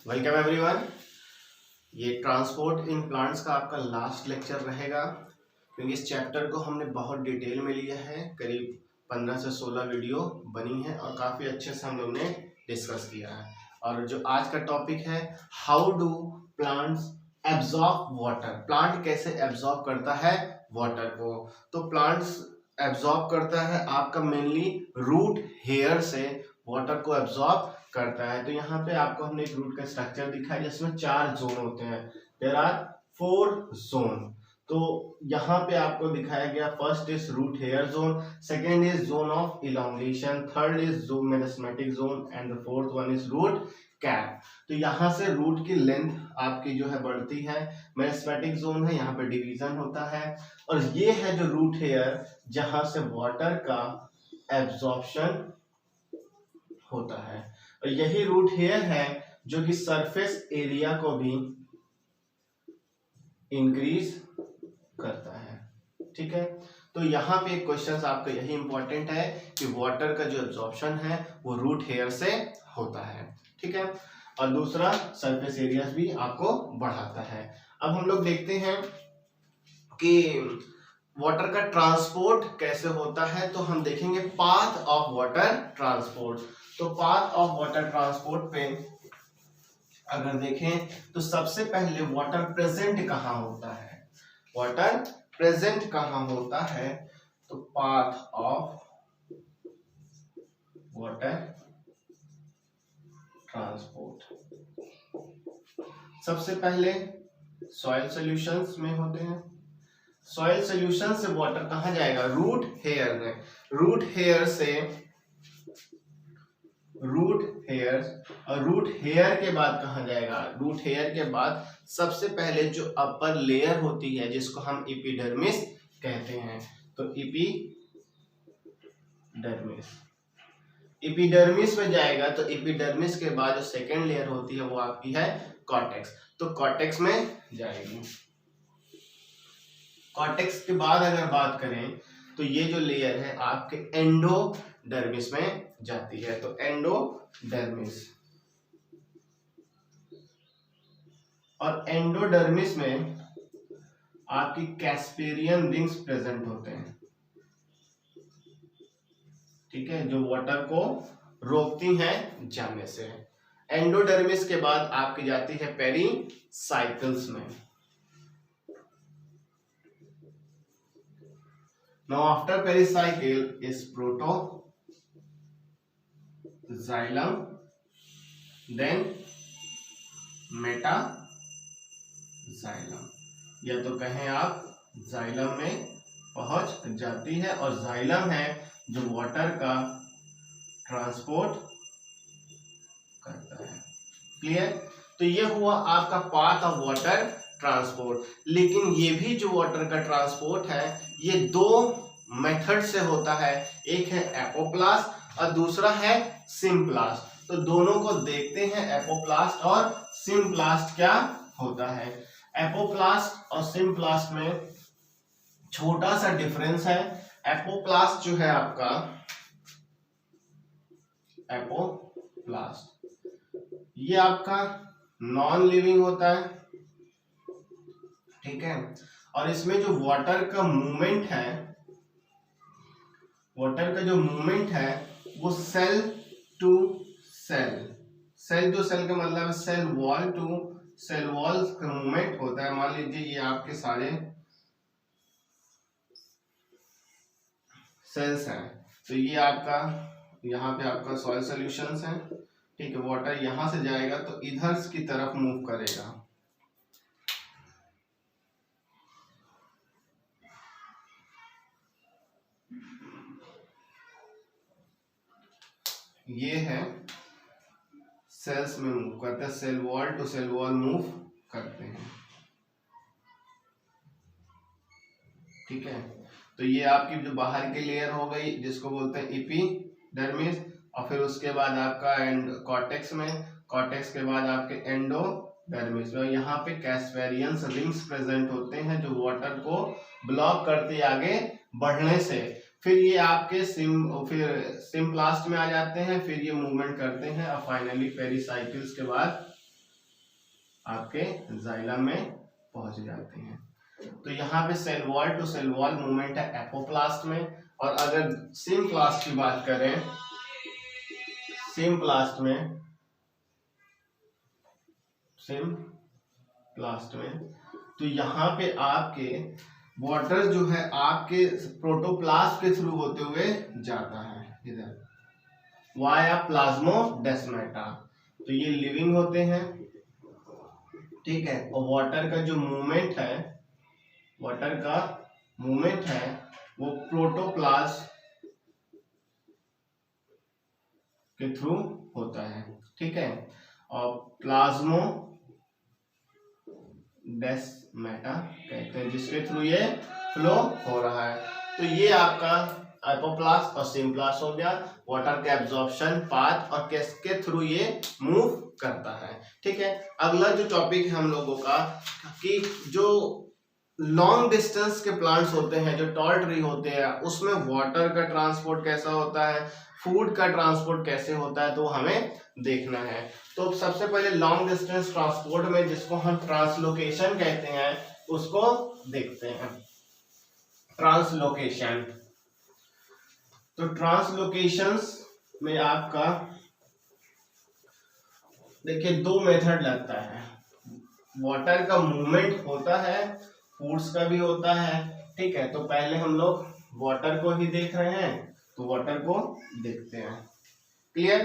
Welcome everyone. ये transport in plants का आपका लास्ट लेक्चर रहेगा, क्योंकि इस चैप्टर को हमने बहुत डिटेल में लिया है। करीब 15 से 16 वीडियो बनी है और काफ़ी अच्छे से हम लोग ने डिस्कस किया है। और जो आज का टॉपिक है, how do plants absorb water. Plant कैसे एब्जॉर्ब करता है वाटर को। तो प्लांट्स एब्जॉर्ब करता है आपका मेनली रूट हेयर से वाटर को एब्जॉर्ब करता है। तो यहाँ पे आपको हमने एक रूट का स्ट्रक्चर दिखा है जिसमें 4 जोन होते हैं। There are 4 zone. तो यहाँ पे आपको दिखाया गया, first is root hair zone, second is zone of elongation, third is zone meristematic zone and the fourth one is root cap. तो यहाँ से रूट की लेंथ आपकी जो है बढ़ती है। मेरिस्टेमेटिक जोन है, यहाँ पे डिवीजन होता है। और ये है जो रूट हेयर जहां से वाटर का एब्जॉर्प्शन होता है। और यही रूट हेयर है जो कि सरफेस एरिया को भी इंक्रीज करता है। ठीक है, तो यहाँ पे एक क्वेश्चन आपका यही इंपॉर्टेंट है कि वाटर का जो एब्जॉर्प्शन है वो रूट हेयर से होता है। ठीक है, और दूसरा सरफेस एरिया भी आपको बढ़ाता है। अब हम लोग देखते हैं कि वाटर का ट्रांसपोर्ट कैसे होता है। तो हम देखेंगे पाथ ऑफ वाटर ट्रांसपोर्ट। तो पाथ ऑफ वाटर ट्रांसपोर्ट पे अगर देखें तो सबसे पहले वाटर प्रेजेंट कहाँ होता है। वाटर प्रेजेंट कहाँ होता है, तो पाथ ऑफ वाटर ट्रांसपोर्ट सबसे पहले सॉइल सॉल्यूशंस में होते हैं। सॉइल सॉल्यूशन से वाटर कहाँ जाएगा, रूट हेयर में। रूट हेयर से और रूट हेयर के बाद कहाँ जाएगा, रूट हेयर के बाद सबसे पहले जो अपर लेयर होती है जिसको हम एपिडर्मिस कहते हैं। तो एपिडर्मिस में जाएगा। तो एपिडर्मिस के बाद जो सेकेंड लेयर होती है वो आपकी है कॉर्टेक्स। तो कॉर्टेक्स में जाएगी। कॉर्टेक्स के बाद अगर बात करें तो ये जो लेयर है आपके एंडोडर्मिस में जाती है। तो एंडोडर्मिस, और एंडोडर्मिस में आपकी कैस्पेरियन रिंग्स प्रेजेंट होते हैं। ठीक है, जो वाटर को रोकती हैं जाने से। एंडोडर्मिस के बाद आपकी जाती है पेरिसाइकल्स में। Now after pericycle is protoxylem, then metaxylem, या तो कहें आप जाइलम में पहुंच जाती है। और जाइलम है जो वाटर का ट्रांसपोर्ट करता है। क्लियर। तो ये हुआ आपका पाथ ऑफ वाटर ट्रांसपोर्ट। लेकिन ये भी जो वाटर का ट्रांसपोर्ट है ये 2 मेथड से होता है। एक है एपोप्लास्ट और दूसरा है सिम्प्लास्ट। तो दोनों को देखते हैं, एपोप्लास्ट और सिम्प्लास्ट क्या होता है। एपोप्लास्ट और सिम्प्लास्ट में छोटा सा डिफरेंस है। एपोप्लास्ट जो है आपका, एपोप्लास्ट ये आपका नॉन लिविंग होता है। ठीक है, और इसमें जो वाटर का मूवमेंट है वो सेल टू सेल का मतलब cell wall to cell wall का मूवमेंट होता है। मान लीजिए ये आपके सारे सेल्स हैं। तो ये आपका यहाँ पे आपका सॉइल सॉल्यूशंस है। ठीक है, वाटर यहां से जाएगा तो इधर की तरफ मूव करेगा। ये है सेल्स में मूव करते हैं, cell wall to cell wall move करते हैं। ठीक है, तो ये आपकी जो बाहर की लेयर हो गई जिसको बोलते हैं एपिडर्मिस, और फिर उसके बाद आपका कॉर्टेक्स में, कॉर्टेक्स के बाद आपके एंडोडर्मिस में। यहाँ पे कैस्पेरियन रिंग्स प्रेजेंट होते हैं जो वाटर को ब्लॉक करते आगे बढ़ने से। फिर ये आपके सिम्प्लास्ट में आ जाते हैं, फिर ये मूवमेंट करते हैं और फाइनली पेरिसाइकिल्स के बाद आपके जाइलम में पहुंच जाते हैं। तो यहाँ पे cell wall to cell wall movement है एपोप्लास्ट में। और अगर सिम्प्लास्ट की बात करें, सिम्प्लास्ट में तो यहाँ पे आपके वाटर जो है आपके प्रोटोप्लास्ट के थ्रू होते हुए जाता है इधर वाया प्लाज्मोडेस्माटा। तो ये लिविंग होते हैं, ठीक है। और वाटर का जो मूवमेंट है, वाटर का मूवमेंट है वो प्रोटोप्लास्ट के थ्रू होता है, ठीक है। और प्लाज्मोडेस्माटा कहते हैं जिसके थ्रू ये फ्लो हो रहा है। तो ये आपका एपोप्लास्ट और सिम्प्लास्ट हो गया, वाटर के एब्जॉर्प्शन पाथ और किसके थ्रू ये मूव करता है, ठीक है। अगला जो टॉपिक है हम लोगों का कि जो लॉन्ग डिस्टेंस के प्लांट्स होते हैं, जो टॉल ट्री होते हैं, उसमें वाटर का ट्रांसपोर्ट कैसा होता है, फूड का ट्रांसपोर्ट कैसे होता है, तो हमें देखना है। तो सबसे पहले लॉन्ग डिस्टेंस ट्रांसपोर्ट में जिसको हम ट्रांसलोकेशन कहते हैं उसको देखते हैं। ट्रांसलोकेशन, तो ट्रांसलोकेशंस में आपका देखिए दो मेथड लगता है। वाटर का मूवमेंट होता है, फूड्स का भी होता है, ठीक है। तो पहले हम लोग वाटर को ही देख रहे हैं, तो वाटर को देखते हैं, क्लियर।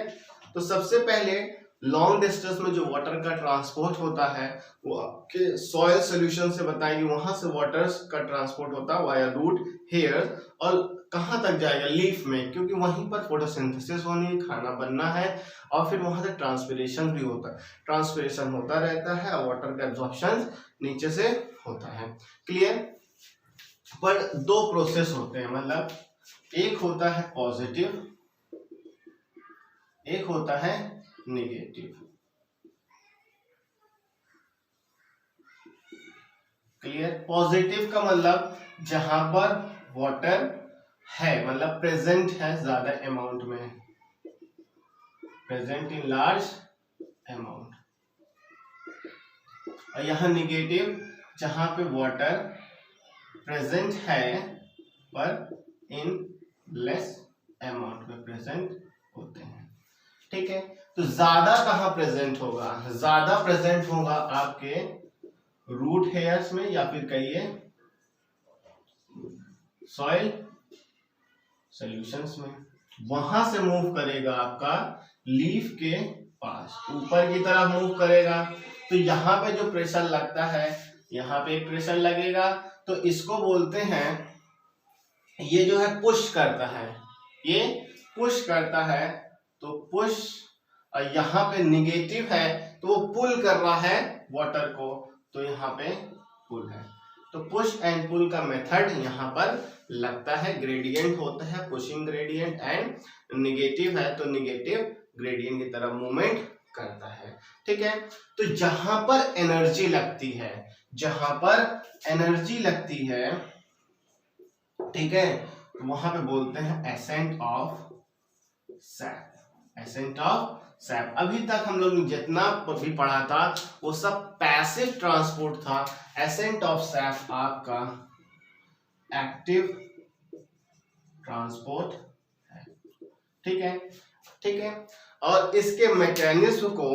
तो सबसे पहले लॉन्ग डिस्टेंस में जो वाटर का ट्रांसपोर्ट होता है वो आपके सॉइल सोल्यूशन से बताएंगे, वहां से वाटर का ट्रांसपोर्ट होता है वाया रूट हेयर, और कहाँ तक जाएगा, लीफ में, क्योंकि वहीं पर फोटोसिंथेसिस होनी है, खाना बनना है, और फिर वहां से ट्रांसपिरेशन भी होता है, ट्रांसपिरेशन होता रहता है और वाटर का एब्जॉर्प्शन नीचे से होता है, क्लियर। पर दो प्रोसेस होते हैं, मतलब एक होता है पॉजिटिव, एक होता है नेगेटिव, क्लियर। पॉजिटिव का मतलब जहां पर वाटर है, मतलब प्रेजेंट है ज्यादा अमाउंट में, प्रेजेंट इन लार्ज अमाउंट। और यहां निगेटिव जहां पे वाटर प्रेजेंट है पर इन लेस अमाउंट में प्रेजेंट होते हैं, ठीक है। तो ज्यादा कहां प्रेजेंट होगा, ज्यादा प्रेजेंट होगा आपके रूट हेयर्स में, या फिर कहिए सॉइल सॉल्यूशंस में। वहां से मूव करेगा आपका लीफ के पास, ऊपर की तरफ मूव करेगा। तो यहाँ पे जो प्रेशर लगता है, यहाँ पे एक प्रेशर लगेगा, तो इसको बोलते हैं, ये जो है पुश करता है, ये पुश करता है, तो पुश। और यहाँ पे निगेटिव है तो वो पुल कर रहा है वाटर को, तो यहाँ पे पुल है। तो पुश एंड पुल का मेथड यहाँ पर लगता है, ग्रेडियंट होता है पुशिंग ग्रेडियंट, एंड निगेटिव है तो निगेटिव ग्रेडियंट की तरफ मूवमेंट करता है, ठीक है। तो जहां पर एनर्जी लगती है, जहां पर एनर्जी लगती है, ठीक है, तो वहां पे बोलते हैं ascent of SAP, ascent of SAP. अभी तक हम लोग जितना भी पढ़ा था वो सब पैसिव ट्रांसपोर्ट था, एसेंट ऑफ सैप आपका एक्टिव ट्रांसपोर्ट है, ठीक है, ठीक है। और इसके मैकेनिज्म को,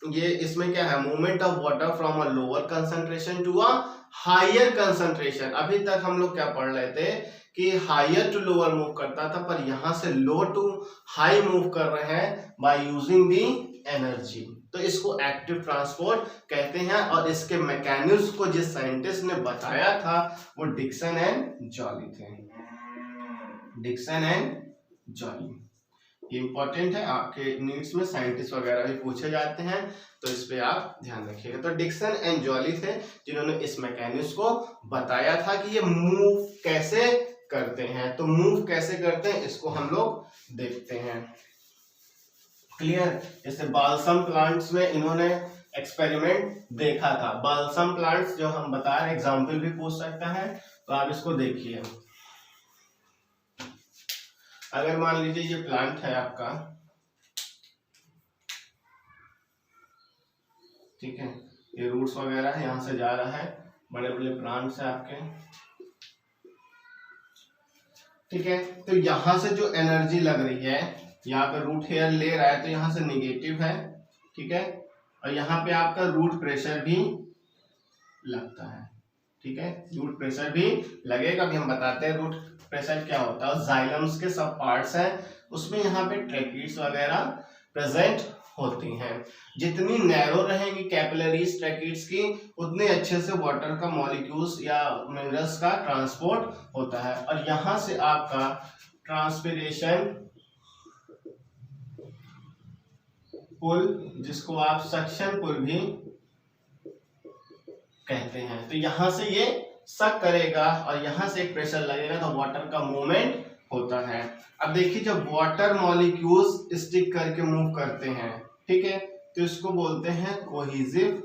ये इसमें क्या है, movement of water from a lower concentration to a higher concentration. अभी तक हम लोग क्या पढ़ रहे थे कि हायर टू लोअर मूव करता था, पर यहां से लो टू हाई मूव कर रहे हैं बाय यूजिंग दी एनर्जी, तो इसको एक्टिव ट्रांसपोर्ट कहते हैं। और इसके मैकेनिज्म को जिस साइंटिस्ट ने बताया था वो डिक्सन एंड जॉली थे, डिक्सन एंड जॉली। इंपॉर्टेंट है, आपके नीड्स में साइंटिस्ट वगैरह भी पूछे जाते हैं, तो इस पे आप ध्यान रखिएगा। तो डिक्सन एंड जॉली थे जिन्होंने इस मैकेनिज्म को बताया था कि ये मूव कैसे करते हैं। तो मूव कैसे करते हैं इसको हम लोग देखते हैं, क्लियर। जैसे बाल्सम प्लांट्स में इन्होंने एक्सपेरिमेंट देखा था, बाल्सम प्लांट्स जो हम बता रहे, एग्जाम्पल भी पूछ सकता है, तो आप इसको देखिए। अगर मान लीजिए ये प्लांट है आपका, ठीक है, ये रूट्स वगैरह है, यहाँ से जा रहा है, बड़े बड़े प्लांट्स है आपके, ठीक है। तो यहाँ से जो एनर्जी लग रही है, यहाँ पे रूट हेयर ले रहा है तो यहाँ से निगेटिव है, ठीक है, और यहाँ पे आपका रूट प्रेशर भी लगता है, ठीक है, रूट प्रेशर भी लगेगा। अभी हम बताते हैं रूट प्रेशर क्या होता है। जाइलम्स के सब पार्ट्स हैं, उसमें यहाँ पे ट्रैकिड्स वगैरह प्रेजेंट होती हैं। जितनी नैरो रहेंगी कैपिलरीज ट्रैकिड्स की, उतने अच्छे से वाटर का मॉलिक्यूल्स या मिनरल्स का ट्रांसपोर्ट होता है। और यहाँ से आपका ट्रांसपिरेशन पुल, जिसको आप सक्शन पुल भी कहते हैं, तो यहां से ये सक करेगा और यहां से एक प्रेशर लगेगा तो वाटर का मूवमेंट होता है। अब देखिए जब वाटर मॉलिक्यूल्स स्टिक करके मूव करते हैं, ठीक है, तो इसको बोलते हैं कोहेसिव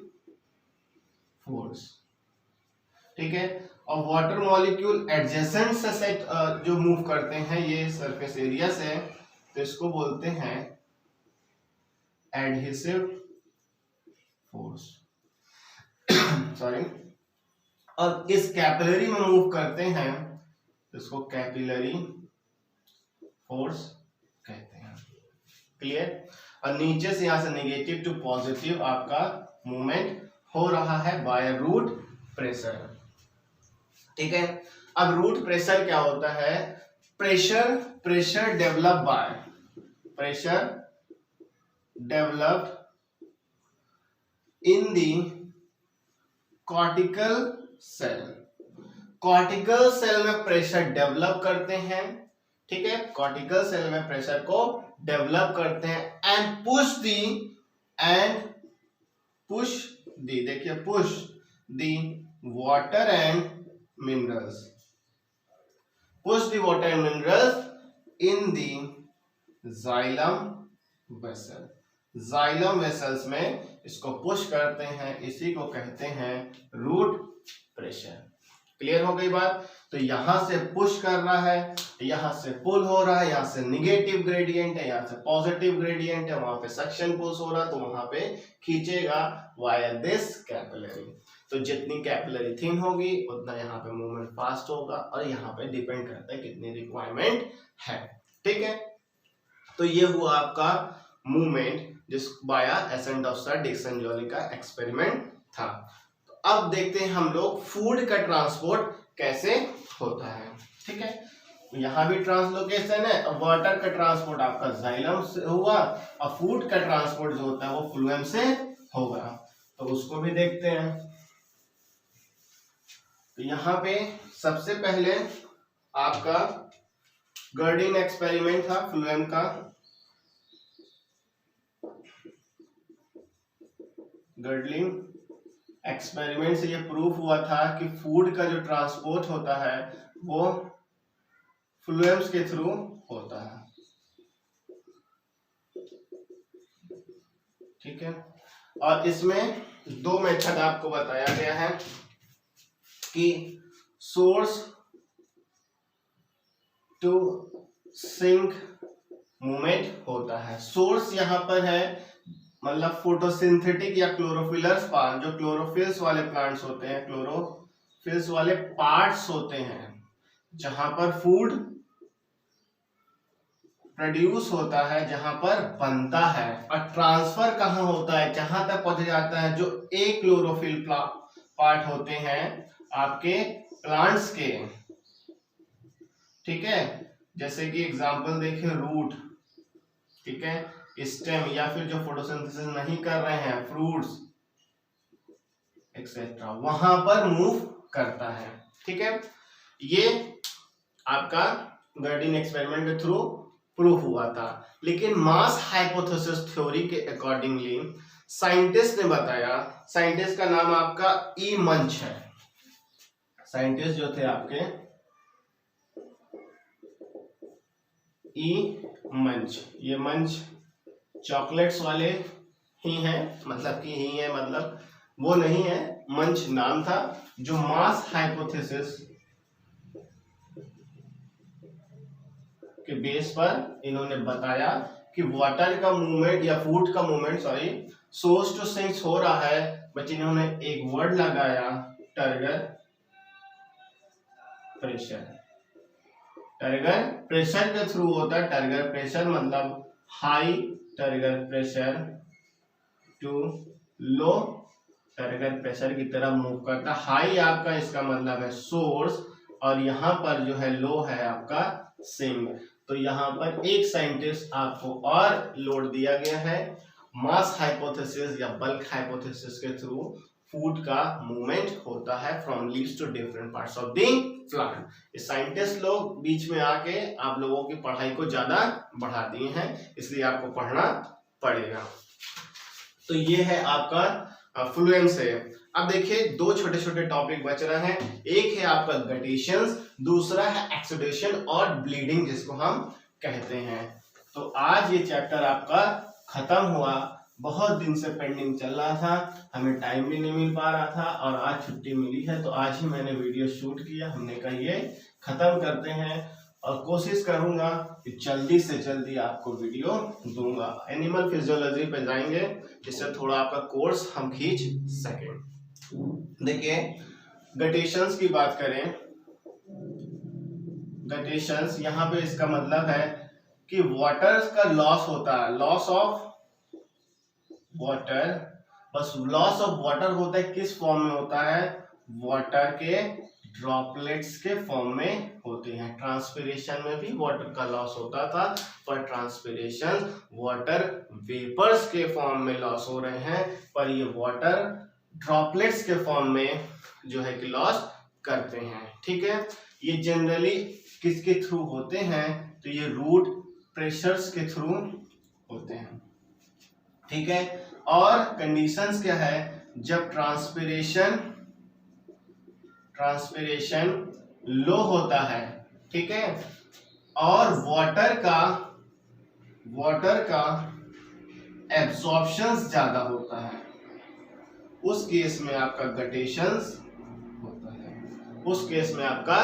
फोर्स, ठीक है। और वाटर मॉलिक्यूल एडजेसेंट से सेट जो मूव करते हैं ये सरफेस एरिया से, तो इसको बोलते हैं एडहेसिव फोर्स, सॉरी। और इस कैपिलरी में मूव करते हैं तो इसको कैपिलरी फोर्स कहते हैं, क्लियर। और नीचे से यहां से नेगेटिव टू पॉजिटिव आपका मूवमेंट हो रहा है बाय रूट प्रेशर, ठीक है। अब रूट प्रेशर क्या होता है? Pressure develop by developed in the cortical cell में प्रेशर डेवलप करते हैं, ठीक है, कॉर्टिकल सेल में प्रेशर को डेवलप करते हैं एंड पुश दी देखिए push the water and minerals in the xylem vessels में इसको पुश करते हैं, इसी को कहते हैं रूट प्रेशर। क्लियर हो गई बात? तो यहां से पुश कर रहा है, यहां से पुल हो रहा है, यहां से निगेटिव ग्रेडियंट है, यहां से पॉजिटिव ग्रेडियंट है, वहां पे सक्शन पुश हो रहा है तो वहां पे खींचेगा वाया दिस कैपिलरी। तो जितनी कैपिलरी थिन होगी उतना यहाँ पे मूवमेंट फास्ट होगा, और यहाँ पे डिपेंड करता है कितनी रिक्वायरमेंट है, ठीक है। तो ये हुआ आपका मूवमेंट जिस बाया एसेंटोसा डिक्सन-जॉली का एक्सपेरिमेंट था। तो अब देखते हैं हम लोग फूड का ट्रांसपोर्ट कैसे होता है, ठीक है। यहाँ भी ट्रांसलोकेशन है, वाटर का ट्रांसपोर्ट आपका जाइलम से हुआ और फूड का ट्रांसपोर्ट जो होता है वो फ्लूएम से होगा, तो उसको भी देखते हैं। तो यहाँ पे सबसे पहले आपका गर्डिन एक्सपेरिमेंट था फ्लूएम का। गर्डलिन एक्सपेरिमेंट से यह प्रूफ हुआ था कि फूड का जो ट्रांसपोर्ट होता है वो फ्लूएम्स के थ्रू होता है, ठीक है। और इसमें दो मेथड आपको बताया गया है कि सोर्स टू सिंक मूवमेंट होता है। सोर्स यहां पर है मतलब फोटोसिंथेटिक या क्लोरोफिलर्स पार्ट, जो क्लोरोफिल्स वाले प्लांट्स होते हैं, क्लोरोफिल्स वाले पार्ट्स होते हैं जहां पर फूड प्रोड्यूस होता है, जहां पर बनता है। और ट्रांसफर कहां होता है? जहां तक पहुंच जाता है जो ए क्लोरोफिल पार्ट होते हैं आपके प्लांट्स के, ठीक है। जैसे कि एग्जांपल देखिए रूट, ठीक है, स्टेम, या फिर जो फोटोसिंथेसिस नहीं कर रहे हैं फ्रूट्स एक्सेट्रा, वहां पर मूव करता है, ठीक है। ये आपका गर्डिन एक्सपेरिमेंट के थ्रू प्रूफ हुआ था। लेकिन मास हाइपोथेसिस थ्योरी के अकॉर्डिंगली साइंटिस्ट ने बताया, साइंटिस्ट का नाम आपका ई मंच है। साइंटिस्ट जो थे आपके ई मंच, ये मंच चॉकलेट्स वाले ही हैं, मतलब कि ही है, मतलब वो नहीं है, मंच नाम था, जो मास हाइपोथेसिस के बेस पर इन्होंने बताया कि वाटर का मूवमेंट या फूड का मूवमेंट सोर्स टू सिंक्स हो रहा है, बट इन्होंने एक वर्ड लगाया टर्गर प्रेशर। टर्गर प्रेशर के थ्रू होता है। टर्गर प्रेशर मतलब high turgor pressure to low turgor pressure की तरफ मूव करता है। हाई आपका इसका मतलब है सोर्स, और यहाँ पर जो है लो है आपका सिंक। तो यहाँ पर एक साइंटिस्ट आपको और लोड दिया गया है, मास हाइपोथेसिस या बल्क हाइपोथेसिस के थ्रू फूड का मूवमेंट होता है from leaves to different parts of the plant. ये साइंटिस्ट लोग बीच में आके आप लोगों की पढ़ाई को ज्यादा बढ़ा दिए हैं, इसलिए आपको पढ़ना पड़ेगा। तो ये है आपका फ्लुएंस है। अब देखिए दो छोटे छोटे टॉपिक बच रहे हैं, एक है आपका गटेशंस, दूसरा है एक्सुडेशन और ब्लीडिंग जिसको हम कहते हैं। तो आज ये चैप्टर आपका खत्म हुआ। बहुत दिन से पेंडिंग चल रहा था, हमें टाइम भी नहीं मिल पा रहा था, और आज छुट्टी मिली है तो आज ही मैंने वीडियो शूट किया। हमने कहा ये खत्म करते हैं, और कोशिश करूंगा कि जल्दी से जल्दी आपको वीडियो दूंगा। एनिमल फिजियोलॉजी पे जाएंगे, जिससे थोड़ा आपका कोर्स हम खींच सकें। देखिए गटेशंस की बात करें, गटेशंस यहाँ पे इसका मतलब है कि वाटर का लॉस होता है, लॉस ऑफ वाटर। बस लॉस ऑफ वाटर होता है, किस फॉर्म में होता है? वाटर के ड्रॉपलेट्स के फॉर्म में होते हैं। ट्रांसपिरेशन में भी वाटर का लॉस होता था, पर ट्रांसपिरेशन वाटर वेपर्स के फॉर्म में लॉस हो रहे हैं, पर ये वाटर ड्रॉपलेट्स के फॉर्म में जो है कि लॉस करते हैं। ठीक है, ये जनरली किसके थ्रू होते हैं? तो ये रूट प्रेशर्स के थ्रू होते हैं। ठीक है, और कंडीशंस क्या है? जब ट्रांसपिरेशन लो होता है, ठीक है, और वाटर का एब्जॉर्प्शन ज्यादा होता है, उस केस में आपका गटेशंस होता है। उस केस में आपका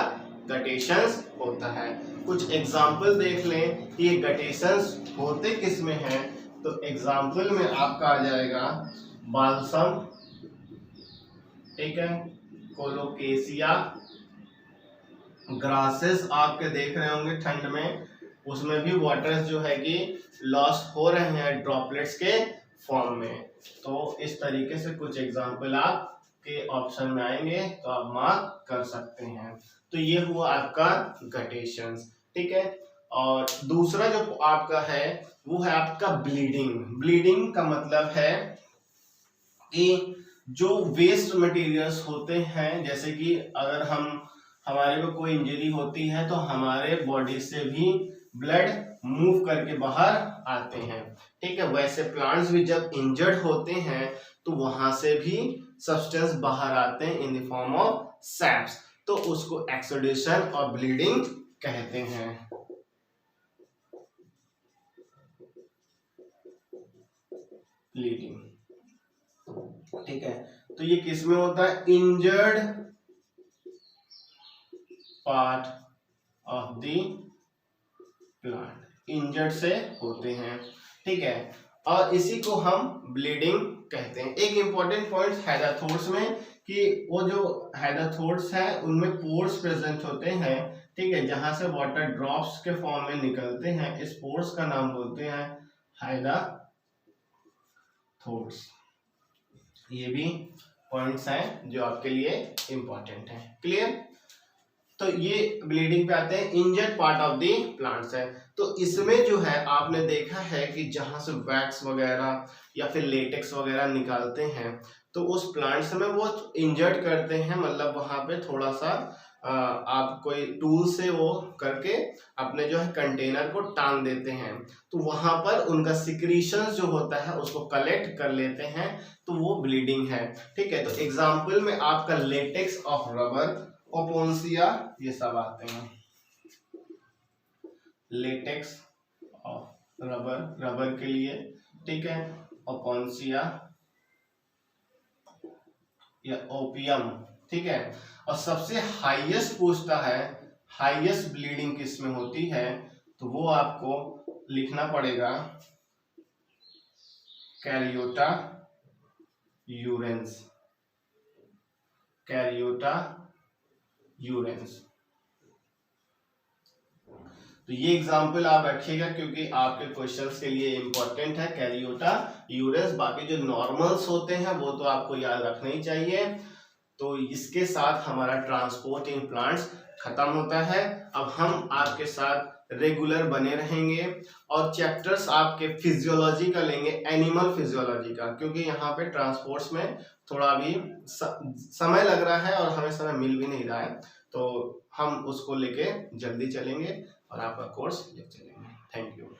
गटेशंस होता है। कुछ एग्जाम्पल देख लें कि ये गटेशंस होते किस में हैं। तो एग्जाम्पल में आपका आ जाएगा बाल्सम, ठीक है, कोलोकेशिया, ग्रासेस आपके देख रहे होंगे ठंड में, उसमें भी वाटर जो है कि लॉस हो रहे हैं ड्रॉपलेट्स के फॉर्म में। तो इस तरीके से कुछ एग्जाम्पल आपके ऑप्शन में आएंगे तो आप मार्क कर सकते हैं। तो ये हुआ आपका गटेशंस। ठीक है, और दूसरा जो आपका है वो है आपका ब्लीडिंग। ब्लीडिंग का मतलब है कि जो वेस्ट मटेरियल्स होते हैं, जैसे कि अगर हमारे को कोई इंजरी होती है तो हमारे बॉडी से भी ब्लड मूव करके बाहर आते हैं। ठीक है, वैसे प्लांट्स भी जब इंजर्ड होते हैं तो वहां से भी सब्सटेंस बाहर आते हैं इन द फॉर्म ऑफ सैप्स, तो उसको एक्सुडेशन और ब्लीडिंग कहते हैं। ब्लीडिंग, ठीक है, तो ये किस में होता है? Injured part of the plant, injured से होते हैं। ठीक है, और इसी को हम ब्लीडिंग कहते हैं। एक इंपॉर्टेंट पॉइंट हेडाथोर्स में कि वो जो हेडाथोर्स है उनमें पोर्स प्रेजेंट होते हैं। ठीक है, जहां से वाटर ड्रॉप्स के फॉर्म में निकलते हैं, इस पोर्स का नाम बोलते हैं हेडाथोर्स। ये भी पॉइंट्स हैं जो आपके लिए इंपॉर्टेंट है। क्लियर? तो ये ब्लीडिंग पे आते हैं, injured part of the plants है। तो इसमें जो है आपने देखा है कि जहां से वैक्स वगैरह या फिर लेटेक्स वगैरह निकालते हैं तो उस प्लांट्स में वो इंजर्ड करते हैं, मतलब वहां पे थोड़ा सा आप कोई टूल से वो करके अपने जो है कंटेनर को टांग देते हैं, तो वहां पर उनका सिक्रीशन जो होता है उसको कलेक्ट कर लेते हैं, तो वो ब्लीडिंग है। ठीक है, तो एग्जाम्पल में आपका लेटेक्स ऑफ रबर, ओपोन्सिया, ये सब आते हैं। लेटेक्स ऑफ रबर के लिए, ठीक है, ओपोन्सिया या ओपियम, ठीक है। और सबसे हाईएस्ट पूछता है हाईएस्ट ब्लीडिंग किस में होती है, तो वो आपको लिखना पड़ेगा कैरियोटा यूरेंस, कैरियोटा यूरेंस। तो ये एग्जाम्पल आप रखिएगा क्योंकि आपके क्वेश्चंस के लिए इंपॉर्टेंट है कैरियोटा यूरेंस। बाकी जो नॉर्मल्स होते हैं वो तो आपको याद रखना ही चाहिए। तो इसके साथ हमारा ट्रांसपोर्ट इन प्लांट्स खत्म होता है। अब हम आपके साथ रेगुलर बने रहेंगे और चैप्टर्स आपके फिजियोलॉजी का लेंगे, एनिमल फिजियोलॉजी का, क्योंकि यहाँ पे ट्रांसपोर्ट्स में थोड़ा भी समय लग रहा है और हमें समय मिल भी नहीं रहा है, तो हम उसको लेके जल्दी चलेंगे और आपका कोर्स ले चलेंगे। Thank you.